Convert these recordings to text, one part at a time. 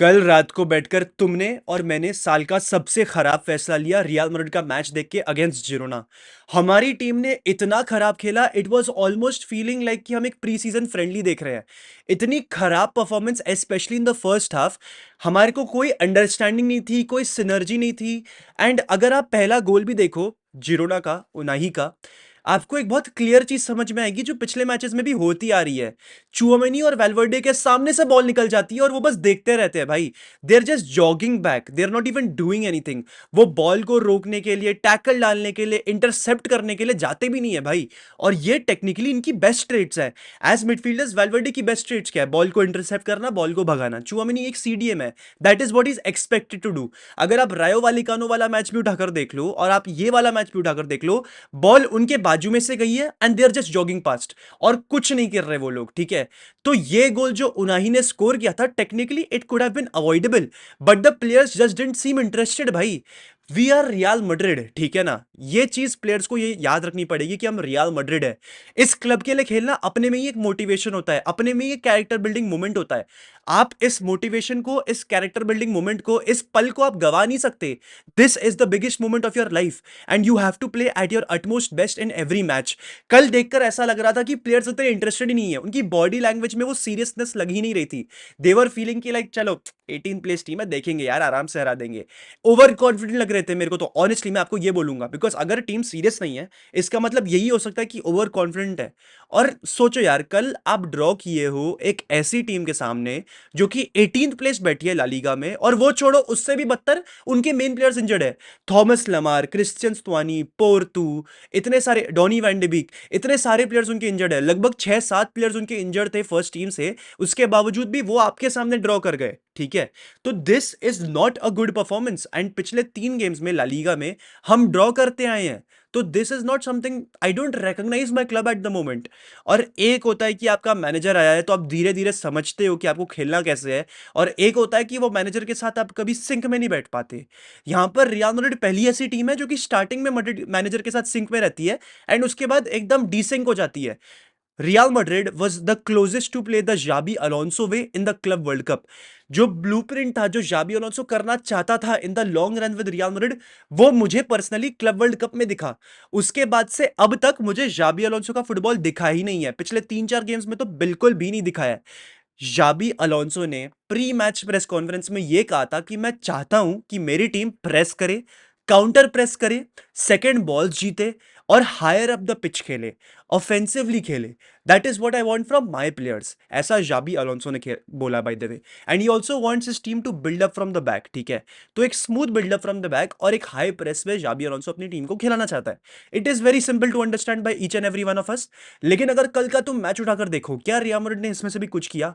कल रात को बैठकर तुमने और मैंने साल का सबसे खराब फैसला लिया रियल मैड्रिड का मैच देख के अगेंस्ट जिरोना। हमारी टीम ने इतना खराब खेला, it was almost feeling like कि हम एक प्री सीजन फ्रेंडली देख रहे हैं। इतनी खराब performance specially in the first half. हमारे को कोई अंडरस्टैंडिंग नहीं थी, कोई सिनर्जी नहीं थी। एंड अगर आप पहला गोल भी देखो जिरोना का, उनाही का, आपको एक बहुत क्लियर चीज समझ में आएगी जो पिछले मैचेस में भी होती आ रही है। चुआमेनी और वेल्वर्डे के सामने से बॉल निकल जाती है और वो बस देखते रहते हैं भाई। They are just jogging back, they are not even doing anything. वो बॉल को रोकने के लिए, टैकल डालने के लिए, इंटरसेप्ट करने के लिए जाते भी नहीं है भाई। और ये टेक्निकली इनकी बेस्ट ट्रेड्स है। एज मिडफील्डर्स वेल्वर्डे की बेस्ट ट्रेड्स क्या है? बॉल को इंटरसेप्ट करना, बॉल को भगाना। चुआमेनी एक सीडीएम है। That is what is expected to do. अगर आप रायो वालिकानो वाला मैच भी उठाकर देख लो और आप ये वाला मैच भी उठाकर देख लो, बॉल उनके बाजू में से गई है and they are just jogging past, और कुछ नहीं कर रहे वो लोग, ठीक है। तो ये गोल जो उनाही ने स्कोर किया था, technically it could have been avoidable, but the players just didn't seem interested भाई। वी आर रियल मैड्रिड, ठीक है ना। ये चीज प्लेयर्स को ये याद रखनी पड़ेगी कि हम रियल मैड्रिड है। इस क्लब के लिए खेलना अपने में ही एक मोटिवेशन होता है, अपने में ही एक कैरेक्टर बिल्डिंग मोमेंट होता है। आप इस मोटिवेशन को, इस कैरेक्टर बिल्डिंग मोमेंट को, इस पल को आप गवा नहीं सकते। This is the biggest moment of your life and you have to play at your utmost best in every match. कल देखकर ऐसा लग रहा था कि प्लेयर्स इतने इंटरेस्टेड ही नहीं है, उनकी बॉडी लैंग्वेज में वो सीरियसनेस लग ही नहीं रही थी। देवर फीलिंग की लाइक चलो 18 प्लेस टीम है, देखेंगे यार, आराम से हरा देंगे। ओवर कॉन्फिडेंट लग रहे थे मेरे को तो, ऑनेस्टली मैं आपको ये बोलूंगा, बिकॉज अगर टीम सीरियस नहीं है इसका मतलब यही हो सकता है कि ओवर कॉन्फिडेंट है। और सोचो यार, कल आप ड्रॉ किए हो एक ऐसी टीम के सामने जो कि 18th प्लेस बैठी है ला लीगा में, और वो छोड़ो, उससे भी बदतर उनके मेन प्लेयर्स इंजर्ड है। थॉमस लमार, क्रिस्टियन स्तवानी, पोर्तू, इतने सारे, डॉनी वैंडेबिक, इतने सारे प्लेयर्स उनके इंजर्ड है। लगभग 6-7 प्लेयर्स उनके इंजर्ड थे फर्स्ट टीम से, उसके बावजूद भी वो आपके सामने ड्रॉ कर गए, ठीक है। तो this is not a good performance. And पिछले 3 गेम्स में ला लीगा में हम ड्रॉ करते आए हैं। तो this is not something, I don't recognise my club at the moment. और एक होता है कि आपका मैनेजर आया है तो आप धीरे धीरे समझते हो कि आपको खेलना कैसे है, और एक होता है कि वो मैनेजर के साथ आप कभी सिंक में नहीं बैठ पाते। यहां पर रियल मैड्रिड पहली ऐसी टीम है जो कि स्टार्टिंग में मैनेजर के साथ सिंक में रहती है एंड उसके बाद एकदम डीसिंक हो जाती है। Real Madrid was the closest to play the Xabi Alonso way in the Club World Cup. जो ब्लूप्रिंट था, जो जाबी अलोंसो करना चाहता था in the long run with real Madrid, वो मुझे पर्सनली क्लब वर्ल्ड कप में दिखा। उसके बाद से अब तक मुझे जाबी अलोंसो का फुटबॉल दिखा ही नहीं है। पिछले 3-4 गेम्स में तो बिल्कुल भी नहीं दिखा है। जाबी अलोंसो ने प्री मैच प्रेस कॉन्फ्रेंस में यह कहा था कि मैं चाहता हूं कि मेरी टीम प्रेस करे, काउंटर प्रेस करे, सेकंड बॉल जीते और हायर अप द पिच खेले, ऑफेंसिवली खेले। That is what I want from my players, ऐसा जाबी अलोंसो ने बोला by the way. And he also wants his team to build up from the back, ठीक है। तो एक smooth build up from the back और एक high press में जाबी अलोंसो अपनी टीम को खिलाना चाहता है। It is very simple to understand by each and every one of us. लेकिन अगर कल का तुम मैच उठाकर देखो, क्या रियल मैड्रिड ने इसमें से भी कुछ किया?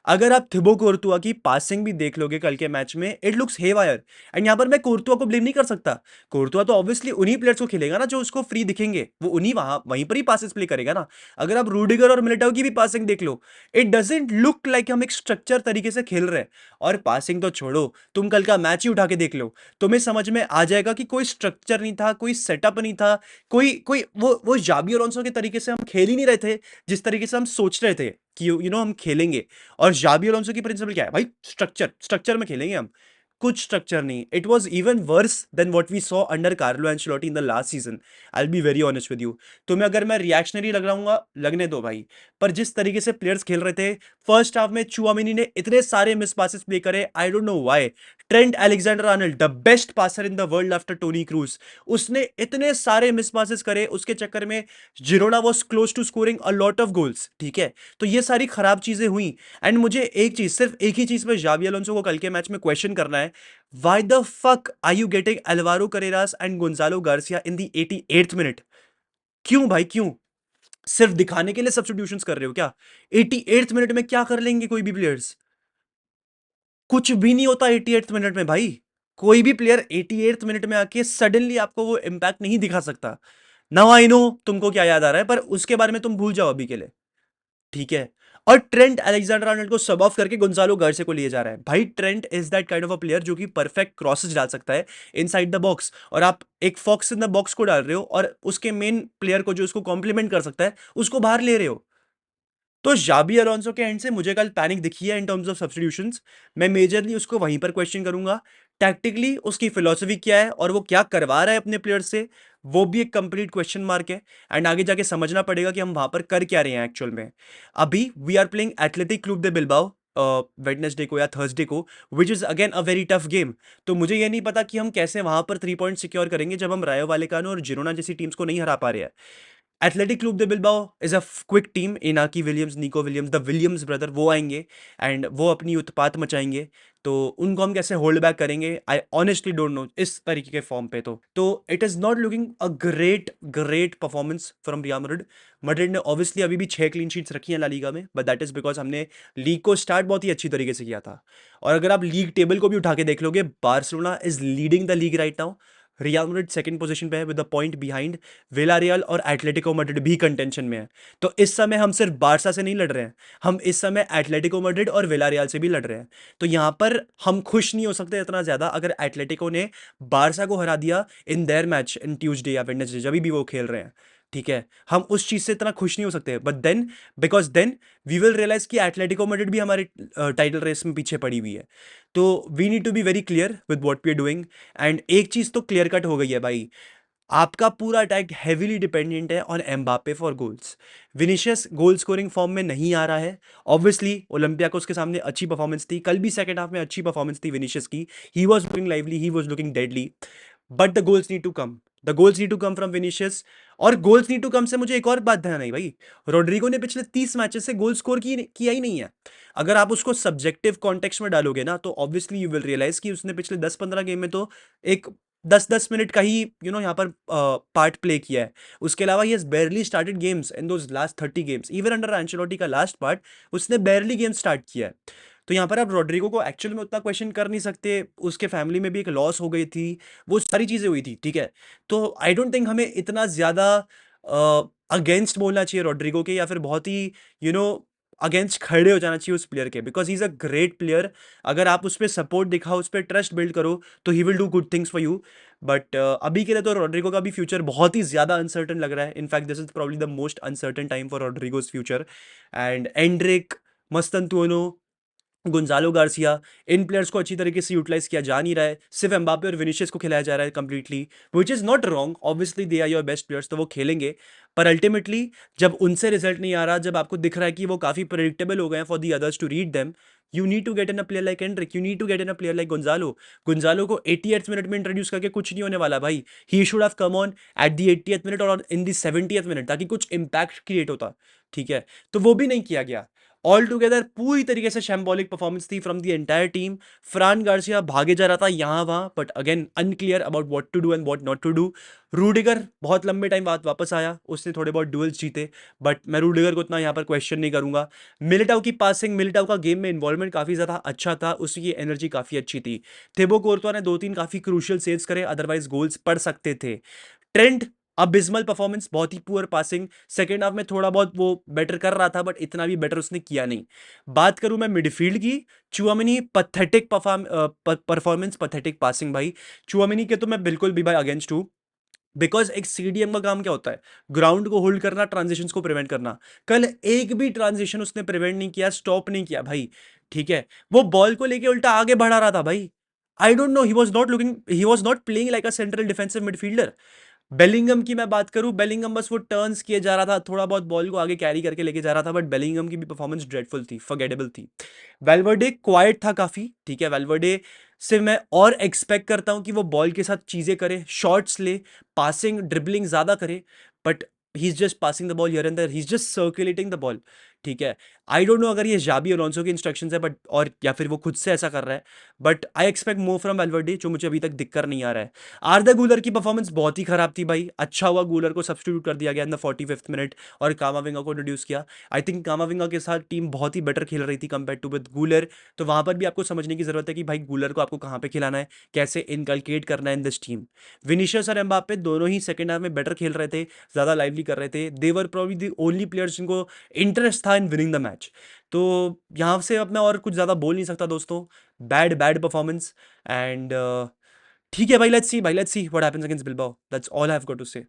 अगर आप थिबो कोर्तुआ की पासिंग भी देख लोगे कल के मैच में, इट लुक्स हेवायर। एंड यहां पर मैं कोर्तुआ को ब्लेम नहीं कर सकता। कोर्तुआ तो ऑब्वियसली उन्हीं प्लेयर्स को खेलेगा ना जो उसको फ्री दिखेंगे, वो उन्हीं वहीं पर ही पासेस प्ले करेगा ना। अगर आप रूडिगर और मिलिटाओ की भी पासिंग देख लो, इट डजंट लुक लाइक हम एक स्ट्रक्चर तरीके से खेल रहे हैं। और पासिंग तो छोड़ो, तुम कल का मैच ही उठा के देख लो, तुम्हें समझ में आ जाएगा कि कोई स्ट्रक्चर नहीं था, कोई सेटअप नहीं था, कोई कोई वो जाबी अलोंसो के तरीके से हम खेल ही नहीं रहे थे जिस तरीके से हम सोच रहे थे कि हम खेलेंगे। और जाबी अलोंसो की प्रिंसिपल क्या है भाई? स्ट्रक्चर, स्ट्रक्चर में खेलेंगे हम। कुछ स्ट्रक्चर नहीं। It was even worse than what we saw under Carlo Ancelotti in the last season. I will be very honest with you. तुम्हें अगर मैं रिएक्शनरी लग रहा हूँ, लगने दो भाई, पर जिस तरीके से प्लेयर्स खेल रहे थे फर्स्ट हाफ में, चुआमेनी ने इतने सारे मिस पासेस प्ले करे, I don't know why. Trent Alexander Arnold, the best passer in the world after Toni Kroos, उसने इतने सारे मिस पासेस करे, उसके चक्कर में Girona was close to scoring a lot of goals, ठीक है। तो ये सारी खराब चीजें हुई। एंड मुझे एक चीज, सिर्फ एक ही चीज पे जावी अलोंसो को कल के मैच में क्वेश्चन करना है। Why the fuck are you getting Alvaro Carreras and Gonzalo Garcia in the 88th minute? क्यों भाई, क्यों? सिर्फ दिखाने के लिए सब्स्टिट्यूशंस कर रहे हो क्या? 88th मिनट में क्या कर लेंगे कोई भी प्लेयर्स? कुछ भी नहीं होता 88th मिनट में भाई। कोई भी प्लेयर 88th मिनट में आके सडनली आपको वो इंपैक्ट नहीं दिखा सकता। नाउ आई नो तुमको क्या याद आ रहा है, पर उसके बारे में तुम भूल जाओ अभी के लिए, ठीक है। और ट्रेंट अलेक्जेंडर आर्नल्ड को सब ऑफ करके गोंजालो गार्सिया को लिए जा रहा है। भाई Trent is that kind of a player जो कि परफेक्ट क्रॉसेस डाल सकता है इनसाइड द बॉक्स, और आप एक फॉक्स इन द बॉक्स को डाल रहे हो और उसके मेन प्लेयर को जो उसको कॉम्प्लीमेंट कर सकता है उसको बाहर ले रहे हो। तो जाबी अलोंसो के एंड से मुझे कल पैनिक दिखी है इन टर्म्स ऑफ सब्स्टिट्यूशंस। मैं मेजरली उसको वहीं पर क्वेश्चन करूंगा। टैक्टिकली उसकी फिलॉसफी क्या है और वो क्या करवा रहा है अपने प्लेयर्स से, वो भी एक कंप्लीट क्वेश्चन मार्क है। एंड आगे जाके समझना पड़ेगा कि हम वहां पर कर क्या रहे हैं एक्चुअल में। अभी we are playing Athletic Club de Bilbao Wednesday को या थर्सडे को, which is again a very tough game. तो मुझे ये नहीं पता कि हम कैसे वहां पर 3 पॉइंट सिक्योर करेंगे जब हम रायो वालेकानो और जिरोना जैसी टीम्स को नहीं हरा पा रहे हैं। Athletic Club de Bilbao is a quick team. Inaki Williams, Nico Williams, the Williams brother वो आएंगे एंड वो अपनी उत्पात मचाएंगे। तो उनको हम कैसे होल्ड बैक करेंगे, आई ऑनेस्टली डोंट नो इस तरीके के फॉर्म पे। तो it is not looking a great great performance from real Madrid. Madrid ने ऑब्वियसली अभी भी 6 क्लीन शीट्स रखी हैं ला लीगा में, बट दैट इज बिकॉज हमने लीग को स्टार्ट बहुत ही अच्छी तरीके से किया था। और अगर आप लीग टेबल को भी उठा के देख लोगे, Barcelona is leading the league right now. Real Madrid second position पे है with a point behind. Villarreal और एटलेटिको मैड्रिड भी कंटेंशन में है। तो इस समय हम सिर्फ बारसा से नहीं लड़ रहे हैं, हम इस समय एटलेटिको मैड्रिड और विलारियल से भी लड़ रहे हैं। तो यहां पर हम खुश नहीं हो सकते इतना ज्यादा अगर एटलेटिको ने बारसा को हरा दिया in their match in Tuesday या वेडनेसडे जब भी वो खेल रहे हैं। ठीक है, हम उस चीज से इतना खुश नहीं हो सकते, but then because then we will realise कि एटलेटिको मैड्रिड भी हमारे टाइटल रेस में पीछे पड़ी हुई है। तो we need to be very clear with what we are doing. And एक चीज तो क्लियर कट हो गई है भाई, आपका पूरा अटैक हेवीली डिपेंडेंट है on Mbappe for goals. Vinicius goal scoring form में नहीं आ रहा है। ऑब्वियसली ओलंपियाकोस के सामने अच्छी परफॉर्मेंस थी, कल भी सेकंड हाफ में अच्छी परफॉर्मेंस थी विनिशियस की। He was looking lively, he was looking deadly, but the goals need to come. The goals need to come from Vinicius. और गोल्स नीड टू कम से मुझे एक और बात ध्यान आई भाई, रोड्रिगो ने पिछले 30 मैचेस से गोल स्कोर किया ही नहीं है। अगर आप उसको सब्जेक्टिव कॉन्टेक्स्ट में डालोगे ना, तो ऑब्वियसली यू विल रियलाइज कि उसने पिछले 10-15 गेम में तो एक 10-10 मिनट का ही यहाँ पर पार्ट प्ले किया है। उसके अलावा he has बेयरली started games in those last 30 games, even under Ancelotti का लास्ट पार्ट उसने बेयरली गेम स्टार्ट किया है। तो यहाँ पर आप रोड्रिगो को एक्चुअल में उतना क्वेश्चन कर नहीं सकते। उसके फैमिली में भी एक लॉस हो गई थी, वो सारी चीजें हुई थी, ठीक है। तो आई डोंट थिंक हमें इतना ज्यादा अगेंस्ट बोलना चाहिए रोड्रिगो के, या फिर बहुत ही यू नो अगेंस्ट खड़े हो जाना चाहिए उस प्लेयर के, because he is a great player. अगर आप उस पर सपोर्ट दिखाओ, उस पर ट्रस्ट बिल्ड करो, तो he will do good things for you. But अभी के लिए तो रोड्रिगो का भी फ्यूचर बहुत ही ज्यादा अनसर्टन लग रहा है। In fact this is probably the most uncertain time for Rodrygo's future. And Endrick, Mastantuono, Gonzalo Garcia, इन प्लेयर्स को अच्छी तरीके से यूटिलाइज किया जा नहीं रहा है। सिर्फ एम्बापे और विनिशियस को खिलाया जा रहा है completely, which is not wrong. Obviously they are your best players, तो वो खेलेंगे। पर अल्टीमेटली जब उनसे रिजल्ट नहीं आ रहा, जब आपको दिख रहा है कि वो काफी प्रेडिक्टेबल हो गए हैं for the others to read them, you need to get in a player like Endrick, you need to get in a player like Gonzalo. Gonzalo को 88th मिनट में इंट्रोड्यूस करके कुछ नहीं होने वाला भाई। He should have come on at the 80th minute और in the 70th minute, ताकि कुछ इंपैक्ट क्रिएट होता। ठीक है, तो वो भी नहीं किया गया। ऑल टुगेदर पूरी तरीके से शैम्बॉलिक परफॉर्मेंस थी from the entire team. Fran Garcia भागे जा रहा था यहाँ वहां, but again unclear about what to do and what not to do. Rudiger बहुत लंबे टाइम बाद वापस आया, उसने थोड़े बहुत डुएल्स जीते, बट मैं रूडिगर को उतना यहाँ पर क्वेश्चन नहीं करूंगा। मिलिटाओ की पासिंग, मिलिटाओ का गेम में इन्वॉल्वमेंट काफी ज्यादा अच्छा था, उसकी एनर्जी काफी अच्छी थी। थिबो कोर्तवा ने 2-3 काफी क्रूशियल सेव्स करे, अदरवाइज गोल्स पड़ सकते थे। ट्रेंट अबिस्मल परफॉर्मेंस, बहुत ही पुअर पासिंग। सेकेंड हाफ में थोड़ा बहुत वो बेटर कर रहा था, बट इतना भी बेटर उसने किया नहीं। बात करूं मैं मिडफील्ड की, चुआमिनी पथेटिक परफॉर्मेंस, पथेटिक पासिंग भाई। चुआमिनी के तो मैं बिल्कुल भी भाई अगेंस्ट हूं, बिकॉज एक सीडीएम का काम क्या होता है? ग्राउंड को होल्ड करना, ट्रांजिशंस को प्रिवेंट करना। कल एक भी ट्रांजिशन उसने प्रिवेंट नहीं किया, स्टॉप नहीं किया भाई। ठीक है, वो बॉल को लेके उल्टा आगे बढ़ा रहा था भाई। आई don't no, he was not playing like a central defensive midfielder. Bellingham की मैं बात करूं, बेलिंगम बस वो टर्न्स किए जा रहा था, थोड़ा बहुत बॉल को आगे कैरी करके लेके जा रहा था, बट बेलिंगम की भी परफॉर्मेंस ड्रेडफुल थी, फॉरगेटेबल थी। वेल्वर्डे क्वाइट था काफी, ठीक है। वेल्वर्डे से मैं और एक्सपेक्ट करता हूं कि वो बॉल के साथ चीजें करे, शॉट्स ले, पासिंग ड्रिबलिंग ज्यादा करे, but he is just passing the ball here and there, he is just circulating the ball. ठीक है, आई डोंट नो अगर ये जाबी अलोंसो की इंस्ट्रक्शंस है, बट और या फिर वो खुद से ऐसा कर रहा है, but I expect more from Valverde, जो मुझे अभी तक दिक्कत नहीं आ रहा है। आर्दा गूलर की परफॉर्मेंस बहुत ही खराब थी भाई। अच्छा हुआ गूलर को सब्स्टिट्यूट कर दिया गया इन द 45th मिनट और कामाविंगा को इंट्रोड्यूस किया। आई थिंक कामाविंगा के साथ टीम बहुत ही बेटर खेल रही थी कंपेयर टू विद गूलर। तो वहां पर भी आपको समझने की जरूरत है कि भाई गूलर को आपको कहां पे खिलाना है, कैसे इनकलकेट करना है इन दिस टीम। विनिशियस और एम्बापे दोनों ही सेकंड हाफ में बेटर खेल रहे थे, ज्यादा लाइवली कर रहे थे। दे वर प्रोबब्ली द ओनली प्लेयर्स जिनको इंटरेस्ट था इन विनिंग द मैच। तो यहां से अब मैं और कुछ ज्यादा बोल नहीं सकता दोस्तों। Bad bad performance. एंड ठीक है भाई, let's see what happens against Bilbao, that's all I have got to से।